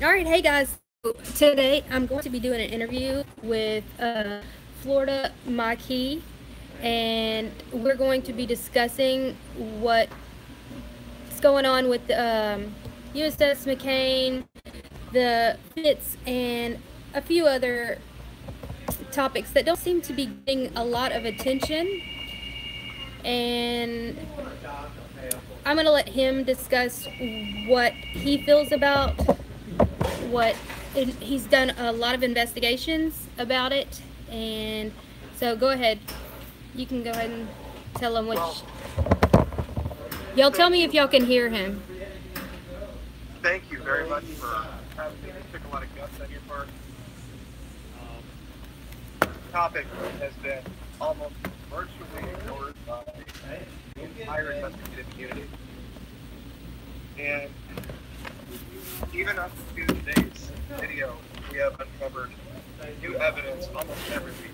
Alright, hey guys. Today I'm going to be doing an interview with Florida Maquis, and we're going to be discussing what's going on with the USS McCain, the Fitz, and a few other topics that don't seem to be getting a lot of attention. And I'm going to let him discuss what he feels about what he's done a lot of investigations about it, and so go ahead. You can go ahead and tell him which. Y'all tell me if y'all can hear him. Thank you very much for having me. It took a lot of guts on your part. The topic has been almost virtually ignored by the entire investigative community. And even up to today's video, we have uncovered new evidence almost every week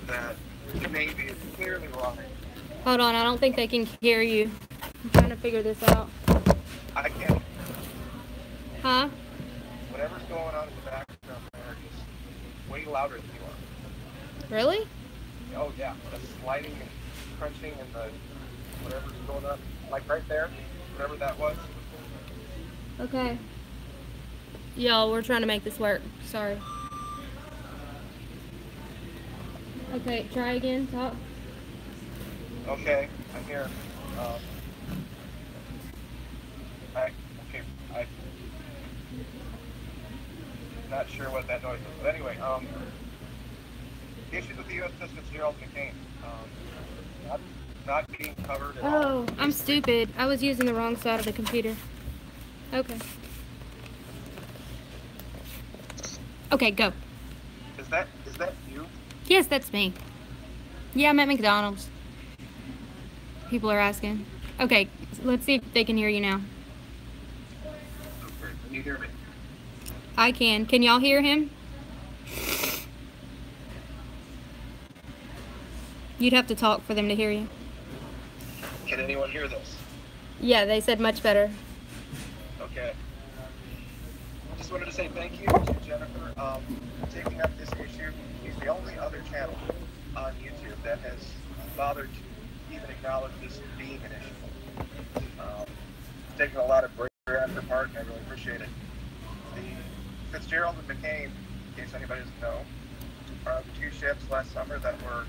that the Navy is clearly lying. Hold on, I don't think they can hear you. I'm trying to figure this out. I can't. Huh? Whatever's going on in the background there is way louder than you are. Really? Oh yeah, the sliding and crunching and the whatever's going on, like right there, whatever that was. Okay. Y'all, we're trying to make this work. Sorry. Okay, try again. Talk. Okay, I'm here. I'm not sure what that noise was, but anyway, the issues with the USS McCain, not being covered at all. Oh, I'm stupid. I was using the wrong side of the computer. Okay. Okay, go. Is that you? Yes, that's me. Yeah, I'm at McDonald's. People are asking. Okay, let's see if they can hear you now. Okay, can you hear me? I can. Can y'all hear him? You'd have to talk for them to hear you. Can anyone hear this? Yeah, they said much better. Okay. Just wanted to say thank you to Jennifer for taking up this issue. He's the only other channel on YouTube that has bothered to even acknowledge this being an issue. It's taken a lot of bravery on her part, and I really appreciate it. The Fitzgerald and McCain, in case anybody doesn't know, are the two ships last summer that were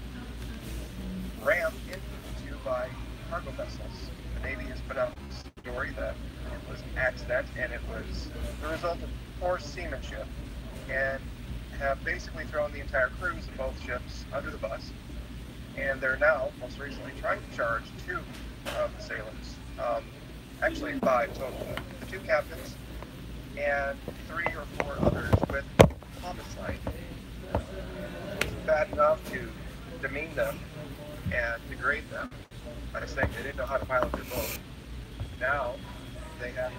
rammed into by cargo vessels. The Navy has put out a story that it was an accident and it was the result of poor seamanship, and have basically thrown the entire crews of both ships under the bus. And they're now, most recently, trying to charge two of the sailors, actually five total, the two captains and 3 or 4 others with homicide. It was bad enough to demean them and degrade them by saying they didn't know how to pilot their boat. Now they have to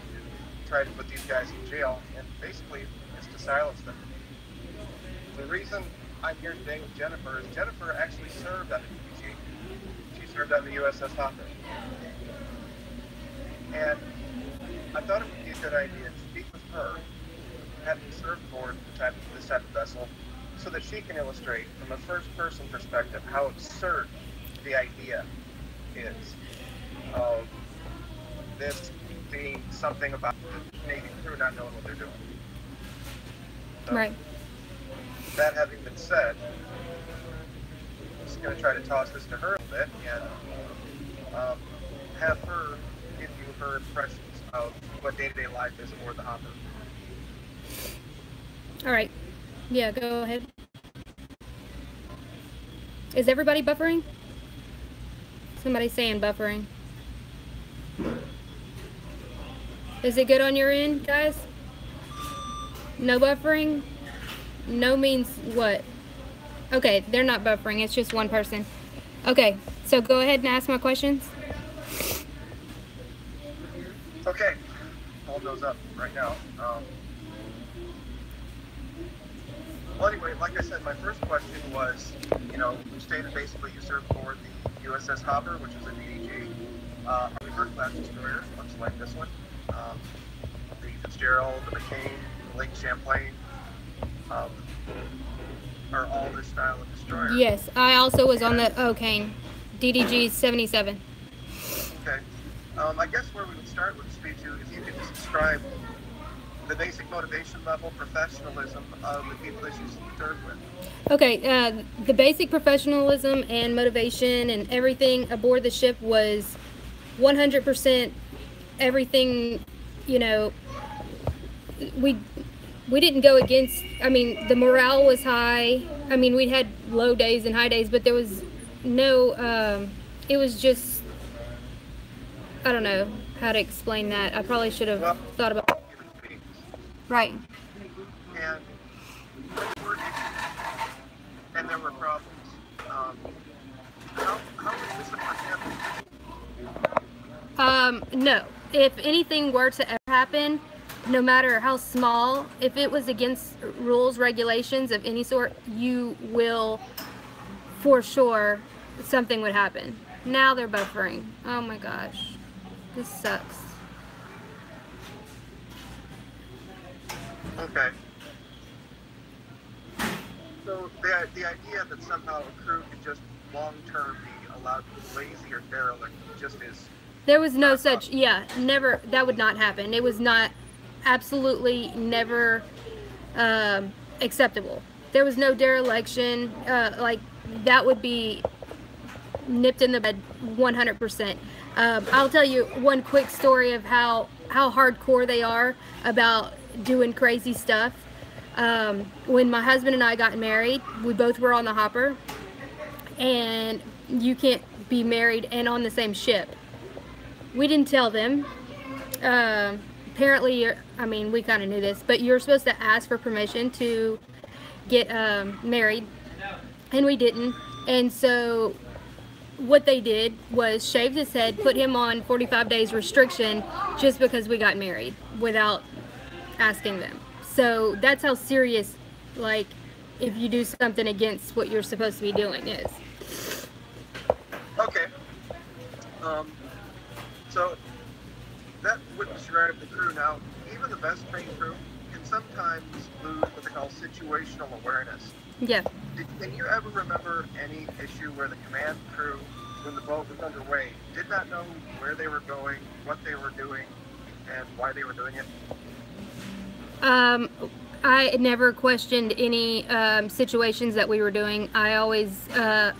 try to put these guys in jail, and basically it's to silence them. The reason I'm here today with Jennifer is Jennifer actually served on the DPG. She served on the USS Hopper. And I thought it would be a good idea to speak with her, having served aboard this type of vessel, so that she can illustrate from a first-person perspective how absurd the idea is of this being something about the Navy crew not knowing what they're doing. So, Right. that having been said, I'm just going to try to toss this to her a bit and have her give you her impressions of what day-to-day life is aboard the Hopper. All right. Yeah, go ahead. Is everybody buffering? Somebody's saying buffering. Is it good on your end, guys? No buffering? No means what? Okay, they're not buffering. It's just one person. Okay, so go ahead and ask my questions. Okay, hold those up right now. Well, anyway, like I said, my first question was, you stated basically you served aboard the USS Hopper, which is a DDG, Army first class destroyer, much like this one. The Fitzgerald, the McCain, Lake Champlain um, are all this style of destroyer. Yes, I also was on the O'Kane, DDG 77. Okay. I guess where we would start with speed to, if you could just describe the basic motivation level, professionalism of the people that you serve with. Okay, the basic professionalism and motivation and everything aboard the ship was 100% everything, you know, we didn't go against, I mean, the morale was high. I mean, we had low days and high days, but there was no, it was just, I don't know how to explain that. I probably should have thought about. Right. And there were problems. How was this handled? No. If anything were to ever happen, no matter how small, if it was against rules, regulations of any sort, you will, for sure, something would happen. Now they're buffering. Oh my gosh. This sucks. Okay. So the idea that somehow a crew could just long-term be allowed to be lazy or derelict just is... There was no such, yeah, never, that would not happen. It was not, absolutely never acceptable. There was no dereliction, like, that would be nipped in the bud 100%. I'll tell you one quick story of how hardcore they are about doing crazy stuff. When my husband and I got married, we both were on the hopper, and you can't be married and on the same ship. We didn't tell them. Apparently, I mean, we kind of knew this, but you're supposed to ask for permission to get married, and we didn't. And so what they did was shaved his head, put him on 45 days restriction just because we got married without asking them. So that's how serious, like, if you do something against what you're supposed to be doing is. Okay. So that would describe the crew. Now, even the best trained crew can sometimes lose what they call situational awareness. Yeah. Can you ever remember any issue where the command crew, when the boat was underway, did not know where they were going, what they were doing, and why they were doing it? I never questioned any situations that we were doing. I always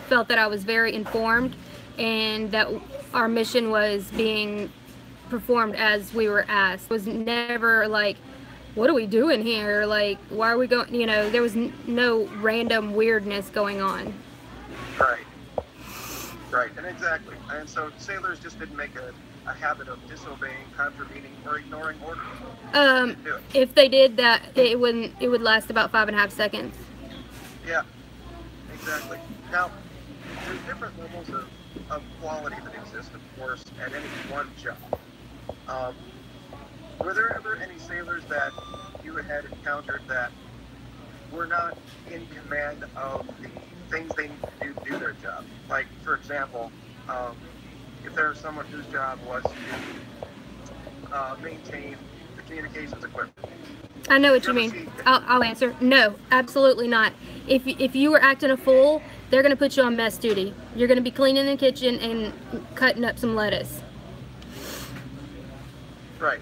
felt that I was very informed and that our mission was being performed as we were asked. It was never like, what are we doing here? Like, why are we going? You know, there was no random weirdness going on. Right. Right, and exactly. And so sailors just didn't make a habit of disobeying, contravening, or ignoring orders. If they did that, it would last about 5.5 seconds. Yeah, exactly. Now, there's different levels of quality that exist, of course, at any one job. Were there ever any sailors that you had encountered that were not in command of the things they need to do to do their job? Like, for example, if there was someone whose job was to maintain the communications equipment. I know what you mean. I'll answer. No, absolutely not. If you were acting a fool, they're going to put you on mess duty. You're going to be cleaning the kitchen and cutting up some lettuce. Right.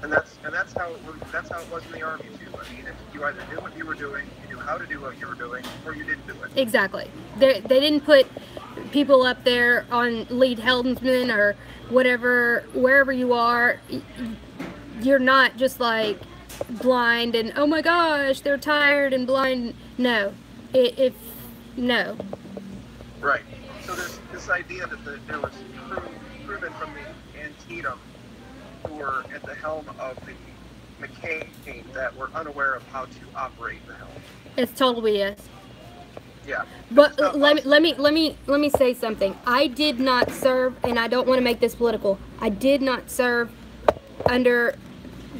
And that's how it was. That's how it was in the Army too. I mean, you either knew what you were doing, you knew how to do what you were doing, or you didn't do it. Exactly. They didn't put people up there on lead helmsman or whatever, wherever you are. You're not just like blind and oh my gosh, they're tired and blind. No, no. Right. So there's this idea that there was crewmen from the Antietam who were at the helm of the McCain team that were unaware of how to operate the helm. It's total BS. Yeah. But let me say something. I did not serve, and I don't want to make this political. I did not serve under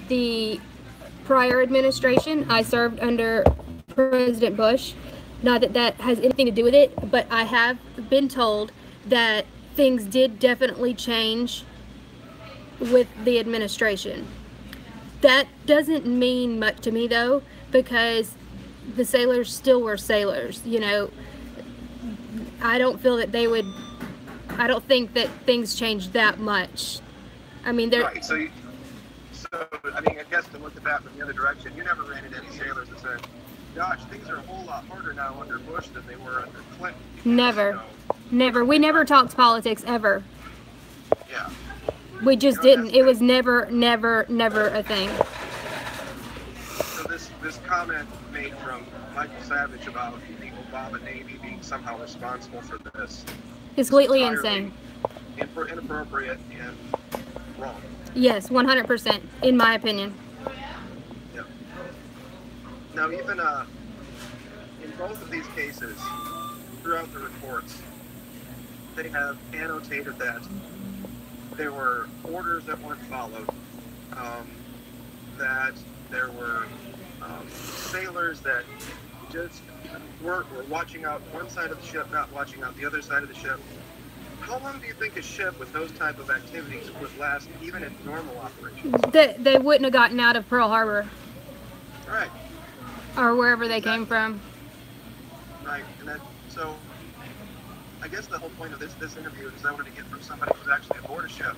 the prior administration. I served under President Bush. Not that that has anything to do with it, but I have been told that things did definitely change with the administration. That doesn't mean much to me though, because the sailors still were sailors, you know. I don't feel that they would, I don't think that things changed that much. I mean, they're... Right, so I mean, I guess to look at that from the other direction, you never ran into any sailors that said, gosh, things are a whole lot harder now under Bush than they were under Clinton. Never. You know, Never. We never talked politics, ever. yeah. We just You know, didn't. It was never a thing. So this comment made from Michael Savage about the Obama Navy being somehow responsible for this It's completely entirely insane. Inappropriate and wrong. Yes, 100%, in my opinion. Yeah. Now, even in both of these cases, throughout the reports, they have annotated that there were orders that weren't followed, that there were sailors that just were watching out one side of the ship, not watching out the other side of the ship. How long do you think a ship with those type of activities would last, even in normal operations? They wouldn't have gotten out of Pearl Harbor. Right. Or wherever they came from. Right. And then, so I guess the whole point of this interview is I wanted to get from somebody who's actually aboard a ship,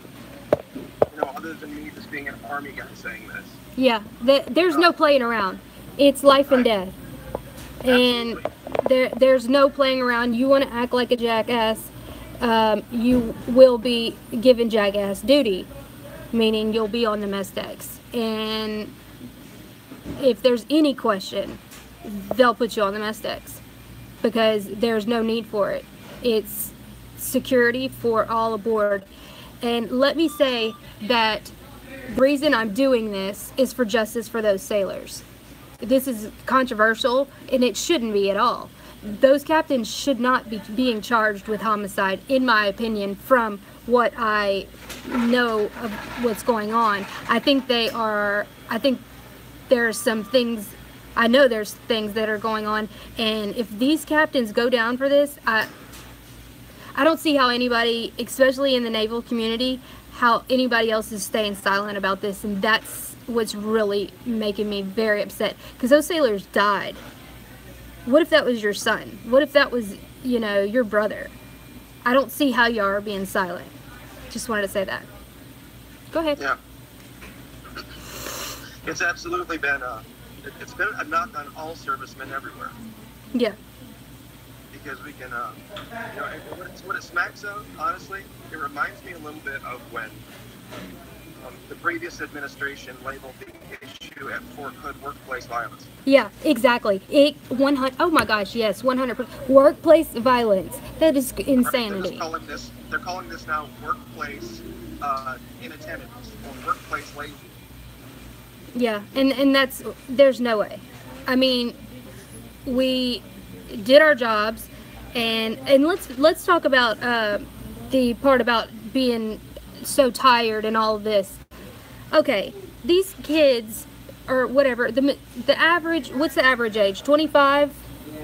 you know, other than me just being an Army guy saying this. Yeah, there's no playing around. It's life and death. And there's no playing around. You want to act like a jackass, you will be given jackass duty, meaning you'll be on the mess decks. And if there's any question, they'll put you on the mess decks because there's no need for it. It's security for all aboard. And let me say that the reason I'm doing this is for justice for those sailors. This is controversial, and it shouldn't be at all. Those captains should not be being charged with homicide, in my opinion, from what I know of what's going on. I think there's some things, I know there's things that are going on, and if these captains go down for this, I don't see how anybody, especially in the naval community, how anybody else is staying silent about this, and that's what's really making me very upset, because those sailors died. What if that was your son? What if that was, you know, your brother? I don't see how you are being silent. Just wanted to say that. Go ahead. Yeah. It's absolutely been it's been a knock on all servicemen everywhere. Yeah. Because we can, you know, what it smacks of, honestly, it reminds me a little bit of when the previous administration labeled the issue at Fort Hood workplace violence. Yeah, exactly. 100. Oh my gosh, yes, 100%. Workplace violence. That is insanity. They're calling this now workplace inattentiveness or workplace laziness. Yeah, and there's no way. I mean, we did our jobs, and let's talk about the part about being so tired and all of this. Okay, these kids, or whatever, the average, what's the average age? 25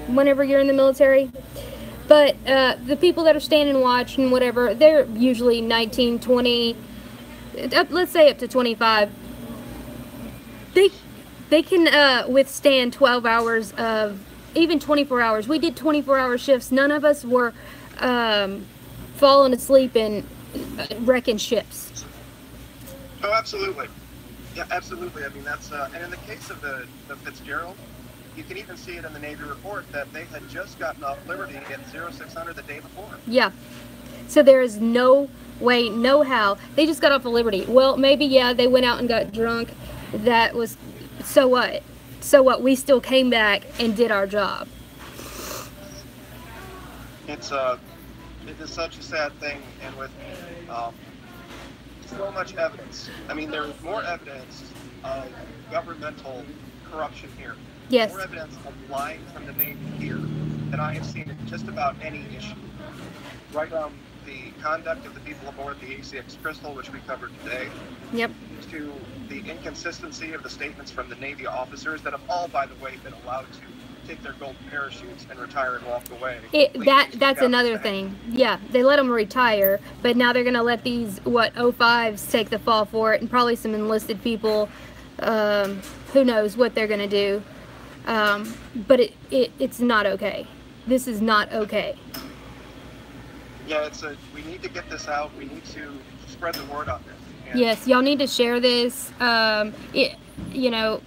whenever you're in the military? But the people that are standing watch and whatever, they're usually 19, 20, let's say up to 25. They can withstand 12 hours of, even 24 hours. We did 24-hour shifts. None of us were falling asleep and wrecking ships. Oh, absolutely. Yeah, absolutely. I mean, that's, and in the case of the Fitzgerald, you can even see it in the Navy report that they had just gotten off Liberty at 0600 the day before. Yeah. So there is no way, no how. They just got off of Liberty. Well, maybe, yeah, they went out and got drunk. That was, so what? So what? We still came back and did our job. It is such a sad thing, and with so much evidence. I mean, there is more evidence of governmental corruption here. Yes. More evidence of lying from the Navy here than I have seen in just about any issue. Right on the conduct of the people aboard the ACX Crystal, which we covered today. Yep. To the inconsistency of the statements from the Navy officers that have all, by the way, been allowed to take their golden parachutes and retire and walk away. That's another thing. Yeah, they let them retire, but now they're going to let these, 05s take the fall for it, and probably some enlisted people Who knows what they're going to do. But it's not okay. This is not okay. Yeah, we need to get this out. We need to spread the word on this. And yes, y'all need to share this. You know,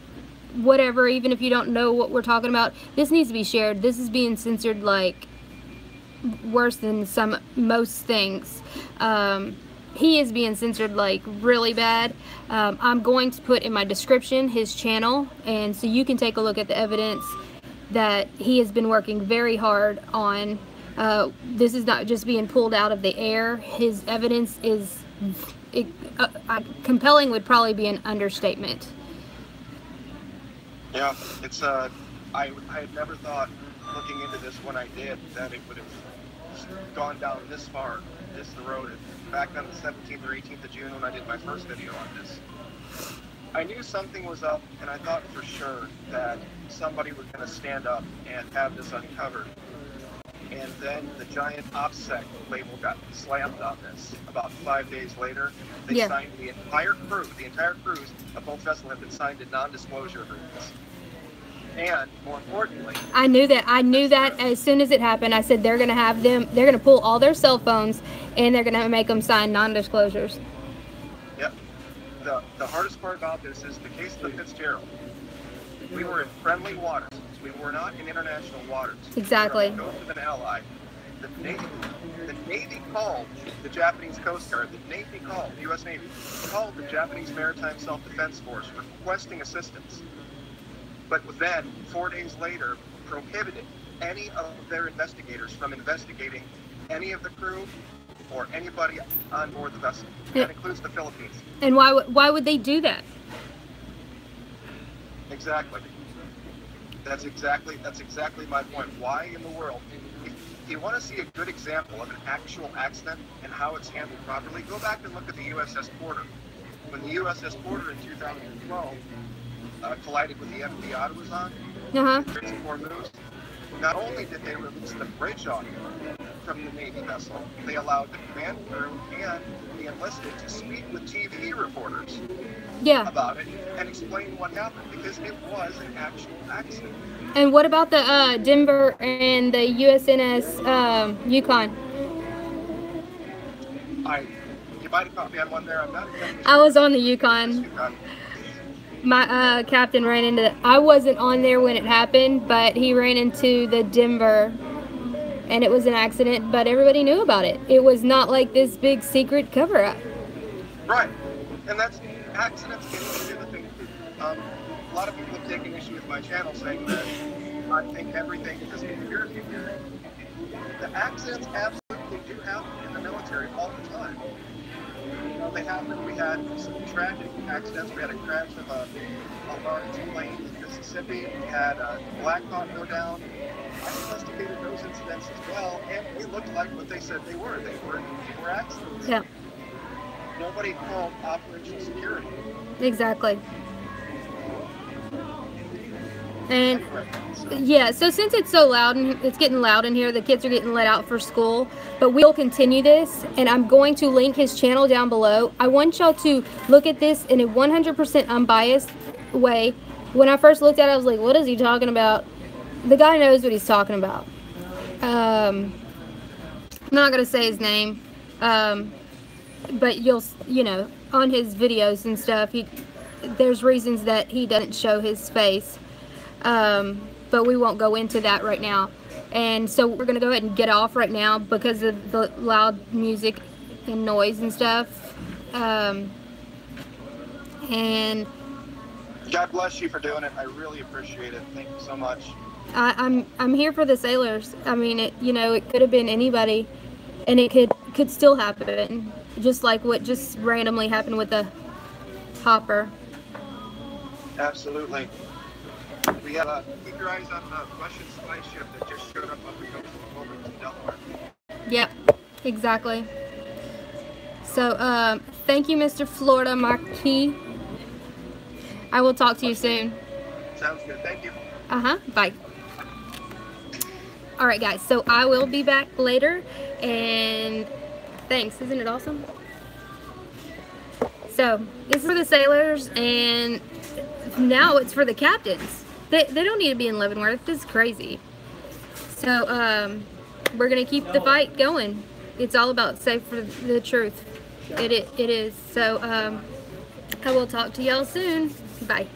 whatever, even if you don't know what we're talking about, this needs to be shared. This is being censored like worse than most things. He is being censored like really bad. I'm going to put in my description his channel, and so you can take a look at the evidence that he has been working very hard on. This is not just being pulled out of the air. His evidence is compelling would probably be an understatement. Yeah, it's I had never thought, looking into this when I did, that it would have gone down this far, this road. Back on the 17th or 18th of June when I did my first video on this, I knew something was up, and I thought for sure that somebody was going to stand up and have this uncovered. And then the giant OPSEC label got slammed on this. About 5 days later, they signed the entire crews of both vessels have been signed to non-disclosure agreements. And more importantly, I knew that as soon as it happened. I said they're going to pull all their cell phones and they're going to make them sign non-disclosures. Yep. The hardest part about this is the case of the Fitzgerald. We were in friendly waters. We were not in international waters. Exactly. We were on the coast of an ally. The Navy called the Japanese Coast Guard. The U.S. Navy called the Japanese Maritime Self-Defense Force requesting assistance. But then, 4 days later, prohibited any of their investigators from investigating any of the crew or anybody on board the vessel. That includes the Philippines. And why would they do that? Exactly. That's exactly my point. Why in the world? If you want to see a good example of an actual accident and how it's handled properly, go back and look at the USS Porter. When the USS Porter in 2012 collided with the MV Ottawa's on, not only did they release the bridge audio from the Navy vessel, they allowed the command crew and the enlisted to speak with TV reporters about it and explain what happened, because it was an actual accident. And what about the Denver and the USNS Yukon? You might have caught me on one there. I'm not exactly I was on the Yukon. My captain ran into I wasn't on there when it happened, but he ran into the Denver, and it was an accident, but everybody knew about it. It was not like this big secret cover-up. Right. And that's accidents can be the thing. A lot of people have taken issue with my channel saying that I think everything is just conspiracy theory. The accidents absolutely do happen in the military all the time. You know, they happen. We had some tragic accidents. We had a crash of a large plane in Mississippi. We had a Black Hawk go down. I investigated those incidents as well, and it looked like what they said they were. They were accidents. Yeah. Nobody called operational security. Exactly. And yeah, so since it's so loud and it's getting loud in here, the kids are getting let out for school, but we'll continue this, and I'm going to link his channel down below. I want y'all to look at this in a 100% unbiased way. When I first looked at it, I was like, what is he talking about? The guy knows what he's talking about. I'm not going to say his name, but you know, on his videos and stuff, there's reasons that he doesn't show his face. But we won't go into that right now. And so we're going to go ahead and get off right now because of the loud music and noise and stuff. And God bless you for doing it. I really appreciate it. Thank you so much. I'm here for the sailors. I mean, you know, it could have been anybody, and it could still happen, just like what just randomly happened with the hopper. Absolutely. We have keep your eyes on the Russian spy ship that just showed up on the coast of Wilmington, Delaware. Yep, exactly. So, thank you, Mr. Florida Maquis. I will talk to you soon. Sounds good. Thank you. Bye. Alright, guys, so I will be back later, and thanks. Isn't it awesome? So, this is for the sailors, and now it's for the captains. They don't need to be in Leavenworth. This is crazy. So we're gonna keep the fight going. It's all about safe for the truth. It is. So I will talk to y'all soon. Bye.